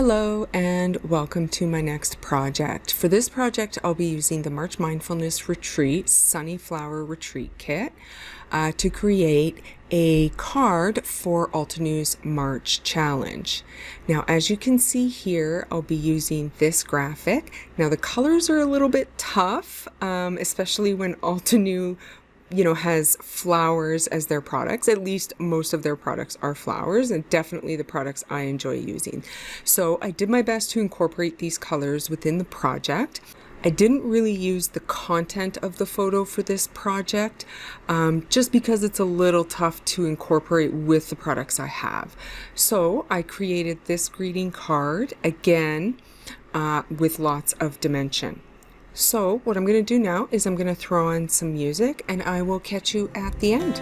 Hello and welcome to my next project. For this project, I'll be using the March Mindfulness Retreat Sunny Flower Retreat Kit to create a card for Altenew's March Challenge. Now, as you can see here, I'll be using this graphic. Now, the colors are a little bit tough, especially when Altenew has flowers as their products. At least most of their products are flowers, and definitely the products I enjoy using. So I did my best to incorporate these colors within the project. I didn't really use the content of the photo for this project, just because it's a little tough to incorporate with the products I have. So I created this greeting card, again, with lots of dimension. So what I'm going to do now is I'm going to throw on some music and I will catch you at the end.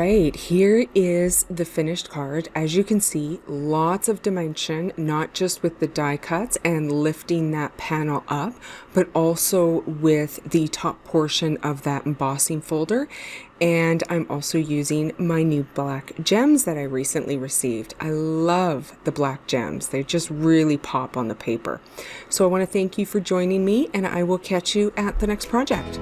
right, here is the finished card. As you can see, lots of dimension, not just with the die cuts and lifting that panel up, but also with the top portion of that embossing folder. And I'm also using my new black gems that I recently received. I love the black gems. They just really pop on the paper. So I want to thank you for joining me, and I will catch you at the next project.